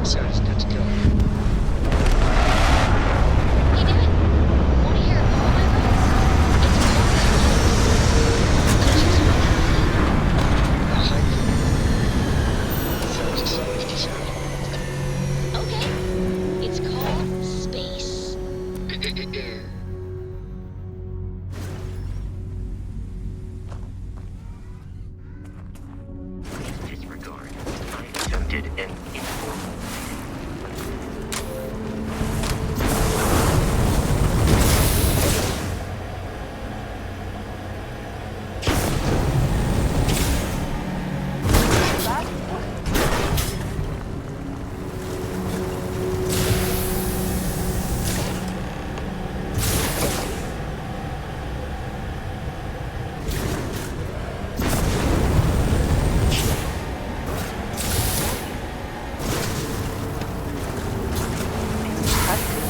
Inside is good to go. Hey, Dad. Want to hear a poem I wrote? It's called Space. I just want A haiku. Sounds exciting as hell. Okay. It's called Space. Please disregard. I attempted an informal.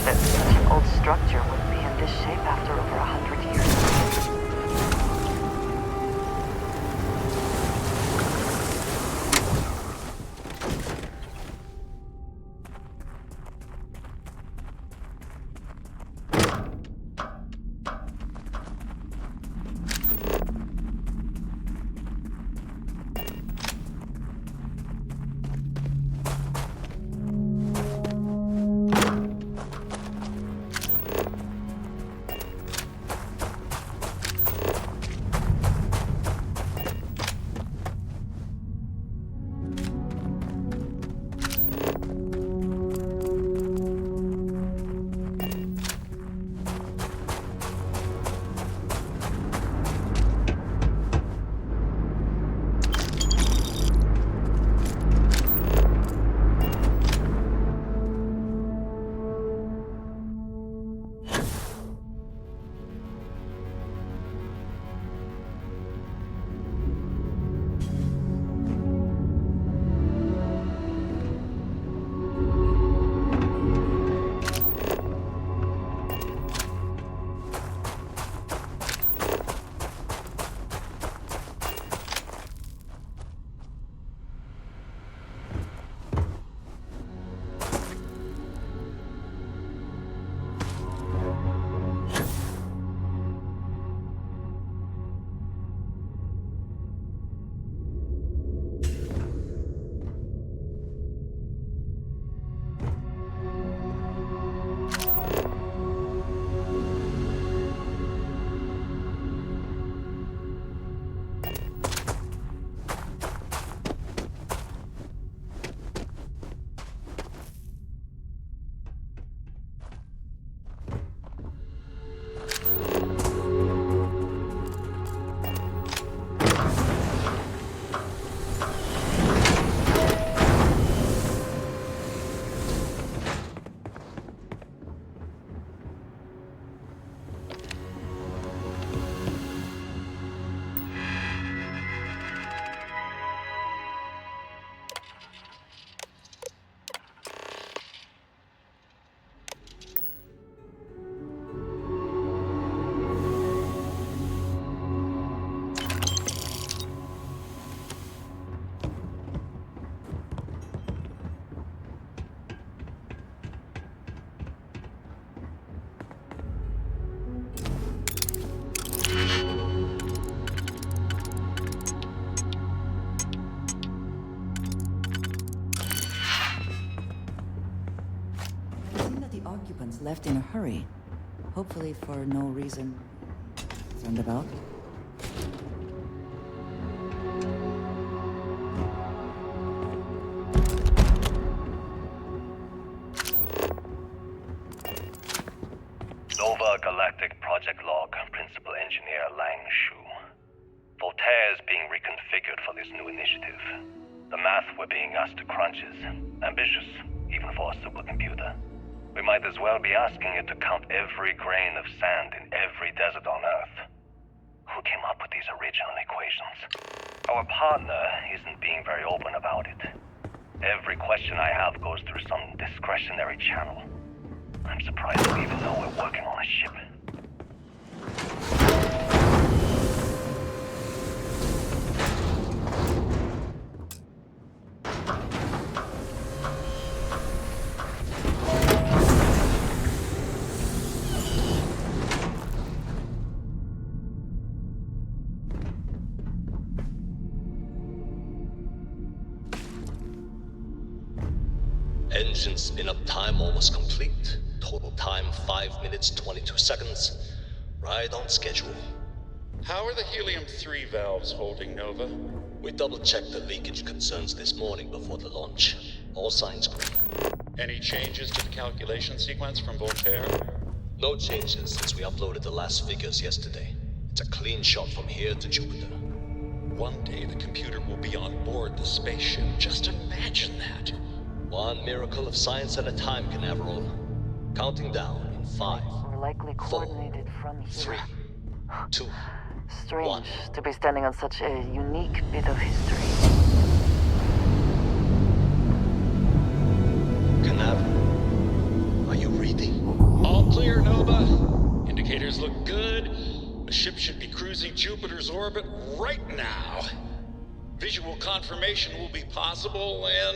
That such an old structure would be in this shape after over 100 years. Occupants left in a hurry. Hopefully for no reason roundabout. Nova Galactic Project Log, Principal Engineer Lang Shu. Voltaire is being reconfigured for this new initiative. The math we're being asked to crunch is ambitious, even for a supercomputer. We might as well be asking it to count every grain of sand in every desert on Earth. Who came up with these original equations? Our partner isn't being very open about it. Every question I have goes through some discretionary channel. I'm surprised we even know we're working on a ship. Engine spin-up time almost complete. Total time 5 minutes 22 seconds. Right on schedule. How are the helium-3 valves holding, Nova? We double-checked the leakage concerns this morning before the launch. All signs green. Any changes to the calculation sequence from Voltaire? No changes since we uploaded the last figures yesterday. It's a clean shot from here to Jupiter. One day the computer will be on board the spaceship. Just imagine that. One miracle of science at a time, Canaveral. Counting down in 5, We're likely 4, coordinated from here. 3, 2. Strange One. to be standing on such a unique bit of history. Canaveral, are you reading? All clear, Nova. Indicators look good. The ship should be cruising Jupiter's orbit right now. Visual confirmation will be possible in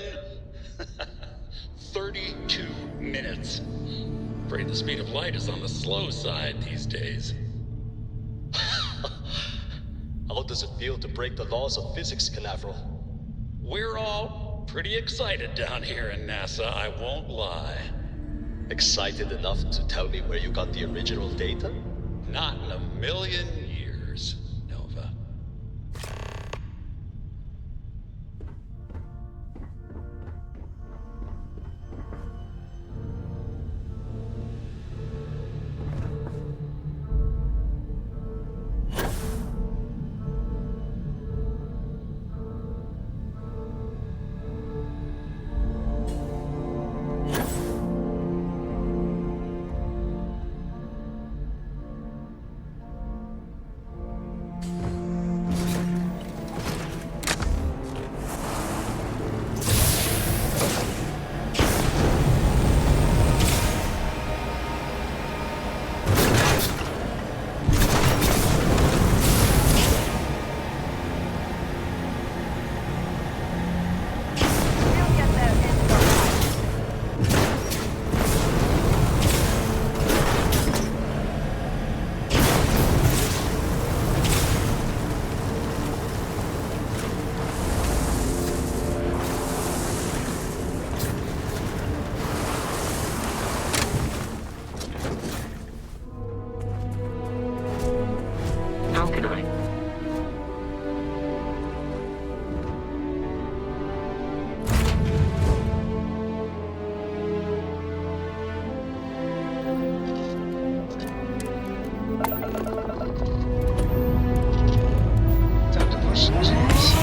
32 minutes. Afraid the speed of light is on the slow side these days. How does it feel to break the laws of physics, Canaveral? We're all pretty excited down here in NASA, I won't lie. Excited enough to tell me where you got the original data? Not in a million years, Nova. Time to push some gears.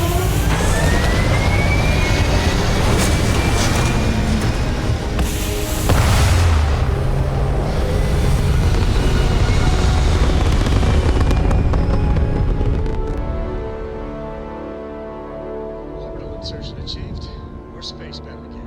Orbital insertion achieved. We're spacebound again.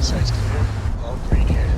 Sights clear. All green here.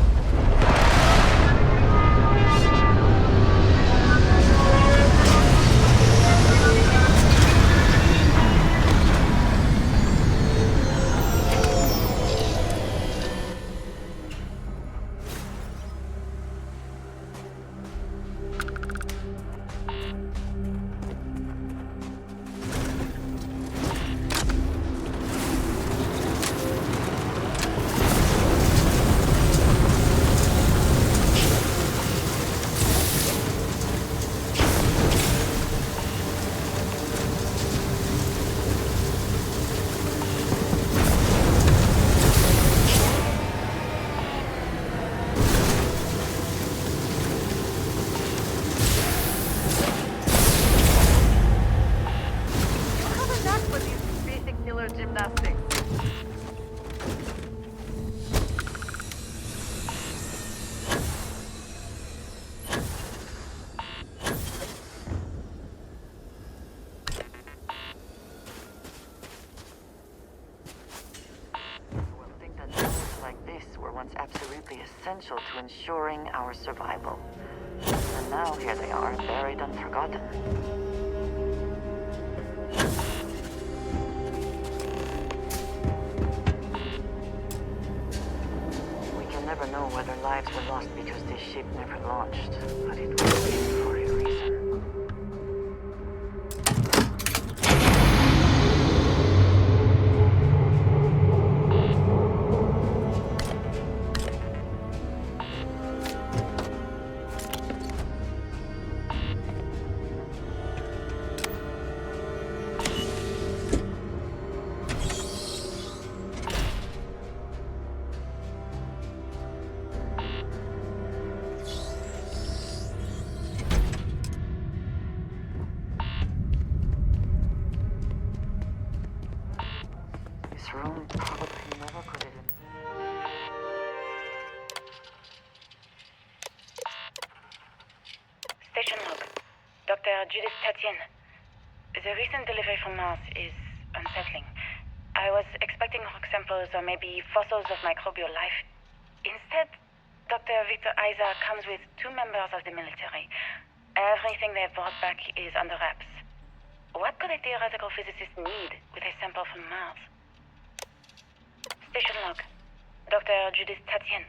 gymnastics. We'll think that things like this were once absolutely essential to ensuring our survival. And now here they are, buried and forgotten. We can never know whether lives were lost because this ship never launched, but it was for a reason. This room probably never could have been. Station log. Dr. Judith Tatien. The recent delivery from Mars is unsettling. I was expecting rock samples or maybe fossils of microbial life. Instead, Dr. Victor Isa comes with 2 members of the military. Everything they've brought back is under wraps. What could a theoretical physicist need with a sample from Mars? Station log. Dr. Judith Tatien.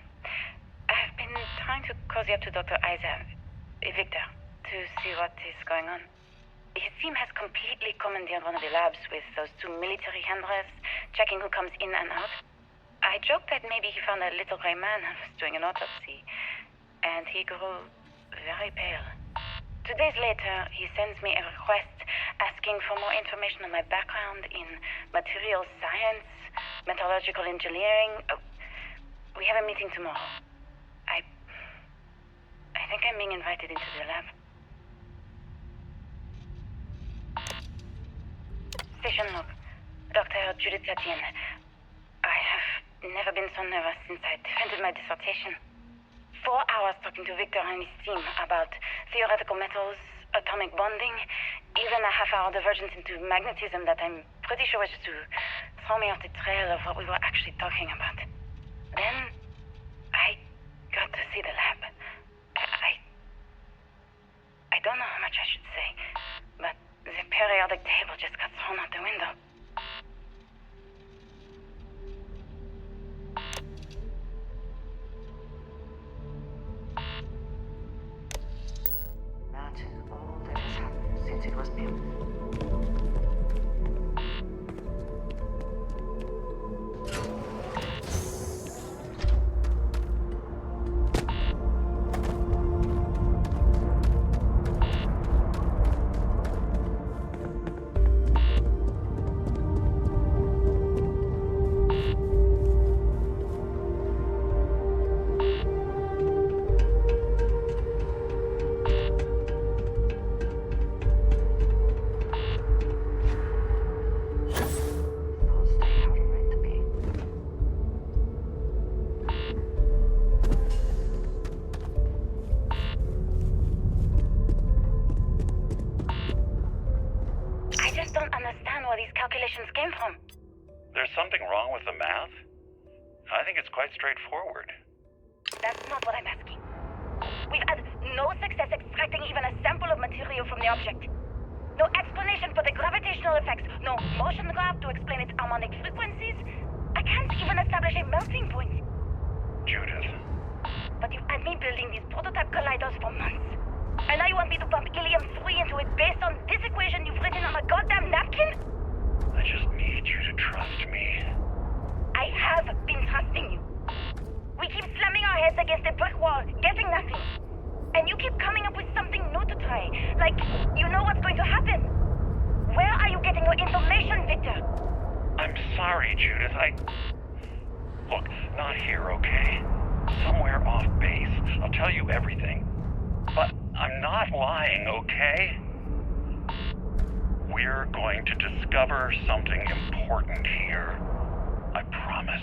I've been trying to cozy up to Dr. Isa, Victor, to see what is going on. His team has completely commandeered one of the labs with those 2 military handlers, checking who comes in and out. I joked that maybe he found a little gray man and was doing an autopsy, and he grew very pale. 2 days later, he sends me a request asking for more information on my background in material science, metallurgical engineering. We have a meeting tomorrow. I think I'm being invited into the lab. Station log. Dr. Judith Tatien. I have never been so nervous since I defended my dissertation. 4 hours talking to Victor and his team about theoretical metals, atomic bonding, even a half-hour divergence into magnetism that I'm pretty sure was to throw me off the trail of what we were actually talking about. Then I got to see the lab. I don't know how much I should say, but the periodic table just got thrown out the window. Imagine all that has happened since it was built. All stay how they're meant to be. I just don't understand where these calculations came from. There's something wrong with the math? I think it's quite straightforward. That's not what I'm asking. We've had no success extracting even a sample of material from the object. No explanation for the gravitational effects. No motion graph to explain its harmonic frequencies. I can't even establish a melting point. Judith, But you've had me building these prototype colliders for months. And now you want me to pump helium-3 into it based on this equation you've written on a goddamn napkin? I just need you to trust me. I have been trusting you. We keep slamming our heads against a brick wall, getting nothing. And you keep coming up with something new to try. Like, you know what's going to happen. Where are you getting your information, Victor? I'm sorry, Judith. Look, not here, okay? Somewhere off base. I'll tell you everything. But I'm not lying, okay? We're going to discover something important here. I promise.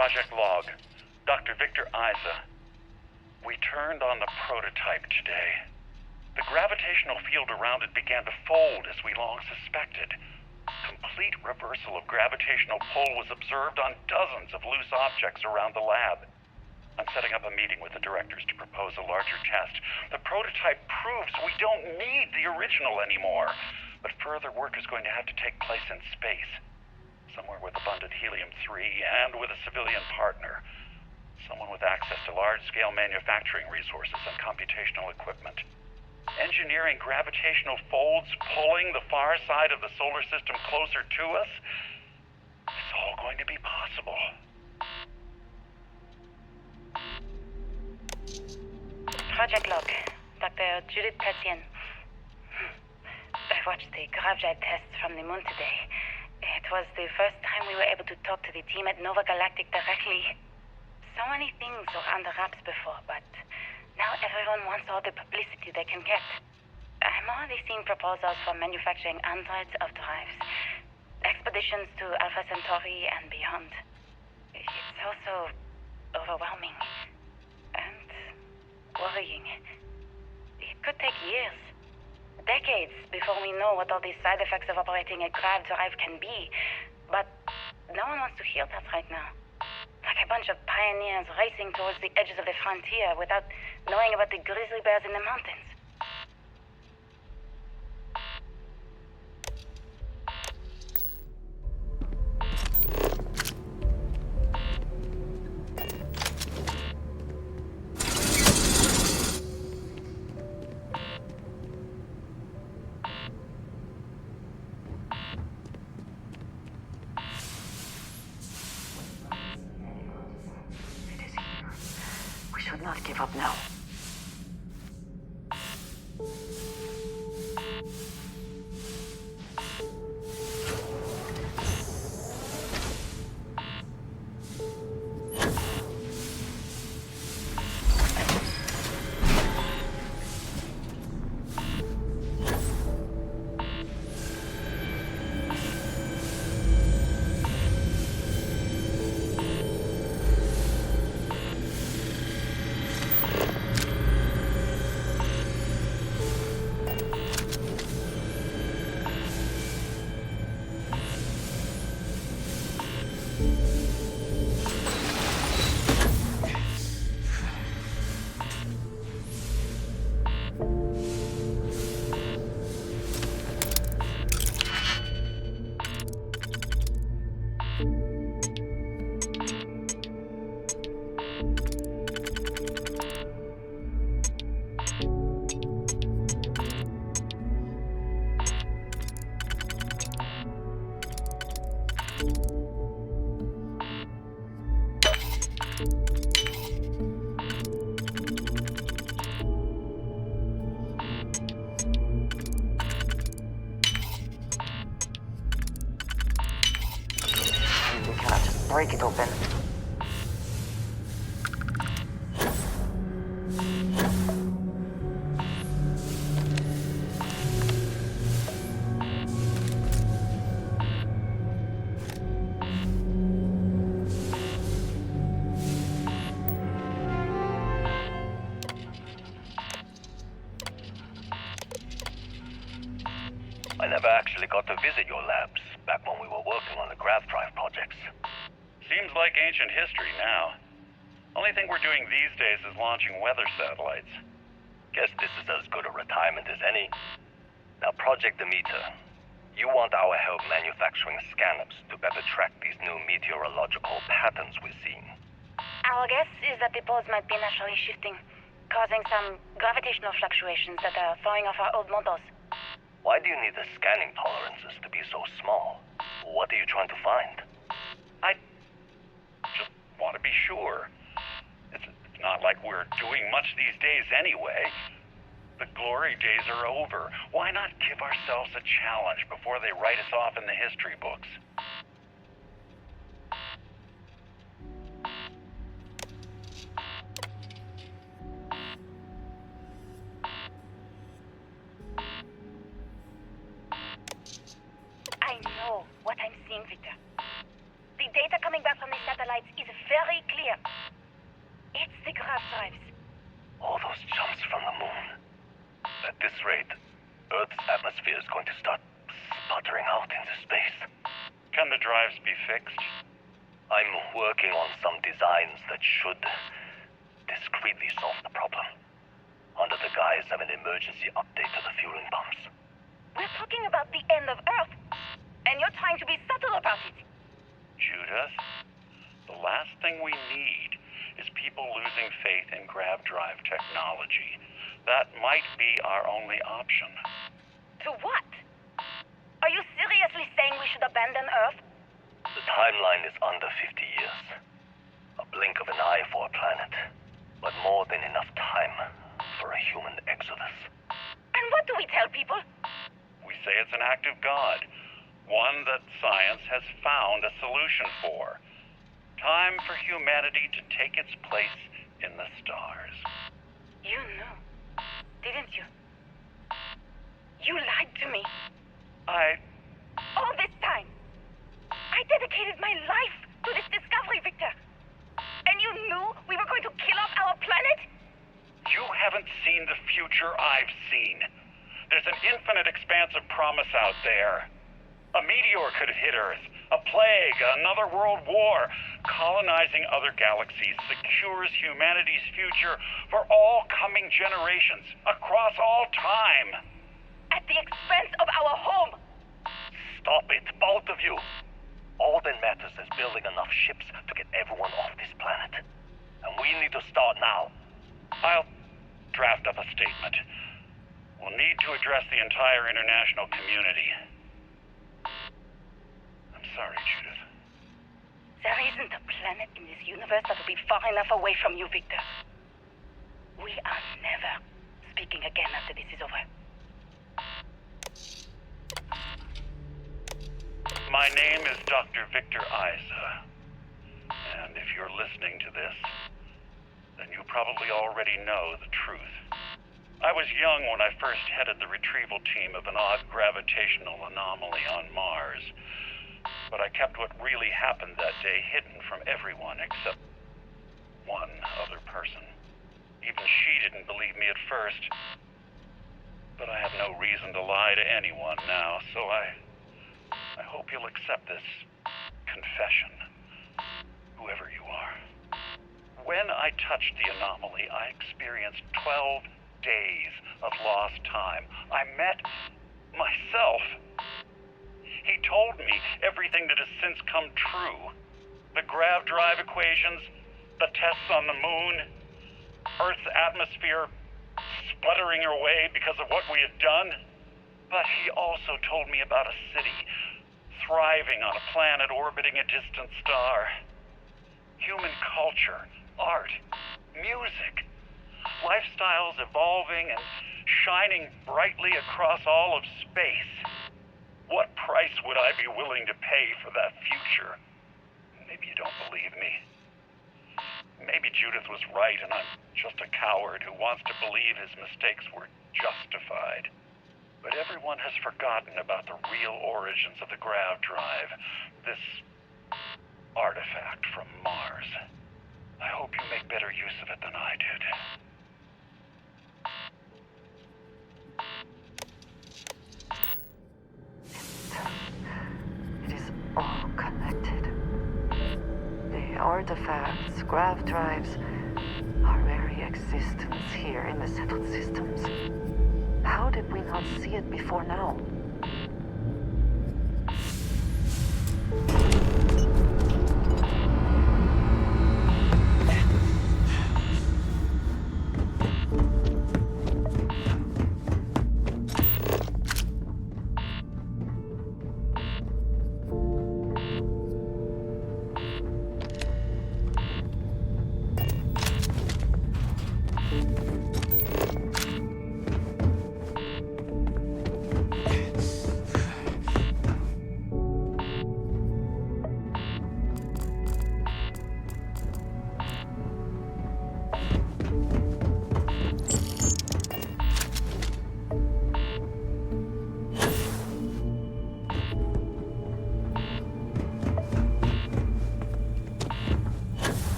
Project Log, Dr. Victor Isa. We turned on the prototype today. The gravitational field around it began to fold as we long suspected. Complete reversal of gravitational pull was observed on dozens of loose objects around the lab. I'm setting up a meeting with the directors to propose a larger test. The prototype proves we don't need the original anymore, but further work is going to have to take place in space. Somewhere with abundant helium-3 and with a civilian partner. Someone with access to large-scale manufacturing resources and computational equipment. Engineering gravitational folds pulling the far side of the solar system closer to us. It's all going to be possible. Project log, Dr. Judith Tatien. I watched the gravjite tests from the moon today. It was the first time we were able to talk to the team at Nova Galactic directly. So many things were under wraps before, but now everyone wants all the publicity they can get. I'm already seeing proposals for manufacturing androids of drives, expeditions to Alpha Centauri and beyond. It's also overwhelming and worrying. It could take years, decades, before we know what all the side effects of operating a grav drive can be. But no one wants to hear that right now. Like a bunch of pioneers racing towards the edges of the frontier without knowing about the grizzly bears in the mountains. We should not give up now. We cannot just break it open. I never actually got to visit your labs back when we were working on the grav drive projects. Seems like ancient history now. Only thing we're doing these days is launching weather satellites. Guess this is as good a retirement as any. Now, Project Demeter, you want our help manufacturing scanners to better track these new meteorological patterns we're seeing. Our guess is that the poles might be naturally shifting, causing some gravitational fluctuations that are throwing off our old models. Why do you need the scanning tolerances to be so small? What are you trying to find? I just want to be sure. It's not like we're doing much these days anyway. The glory days are over. Why not give ourselves a challenge before they write us off in the history books? I know what I'm seeing, Victor. The data coming back from the satellites is very clear. It's the grav drives. All those jumps from the moon. At this rate, Earth's atmosphere is going to start sputtering out into space. Can the drives be fixed? I'm working on some designs that should discreetly solve the problem, under the guise of an emergency update to the fueling pumps. We're talking about the end of Earth, and you're trying to be subtle about it. Judith, the last thing we need is people losing faith in grav drive technology. That might be our only option. To what? Are you seriously saying we should abandon Earth? The timeline is under 50 years. A blink of an eye for a planet, but more than enough time for a human exodus. And what do we tell people? We say it's an act of God, one that science has found a solution for. Time for humanity to take its place in the stars. You knew, didn't you? You lied to me. All this time. I dedicated my life to this discovery, Victor. And you knew we were going to kill off our planet? You haven't seen the future I've seen. There's an infinite expanse of promise out there. A meteor could hit Earth, a plague, another world war. Colonizing other galaxies secures humanity's future for all coming generations, across all time. At the expense of our home. Stop it, both of you. All that matters is building enough ships to get everyone off this planet. And we need to start now. I'll draft up a statement. We'll need to address the entire international community. I'm sorry, Judith. There isn't a planet in this universe that will be far enough away from you, Victor. We are never speaking again after this is over. My name is Dr. Victor Isa. And if you're listening to this, then you probably already know the truth. I was young when I first headed the retrieval team of an odd gravitational anomaly on Mars. But I kept what really happened that day hidden from everyone except one other person. Even she didn't believe me at first. But I have no reason to lie to anyone now, so I hope you'll accept this confession, whoever you are. When I touched the anomaly, I experienced 12 days of lost time. I met myself. He told me everything that has since come true. The grav drive equations, the tests on the moon, Earth's atmosphere sputtering away because of what we had done. But he also told me about a city thriving on a planet orbiting a distant star. Human culture, art, music, lifestyles evolving and shining brightly across all of space. What price would I be willing to pay for that future? Maybe you don't believe me. Maybe Judith was right and I'm just a coward who wants to believe his mistakes were justified. But everyone has forgotten about the real origins of the grav drive, this artifact from Mars. I hope you make better use of it than I did. It is all connected. The artifacts, grav drives, our very existence here in the settled systems. How did we not see it before now?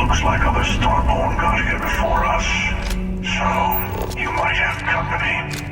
Looks like other Starborn got here before us. So, you might have company.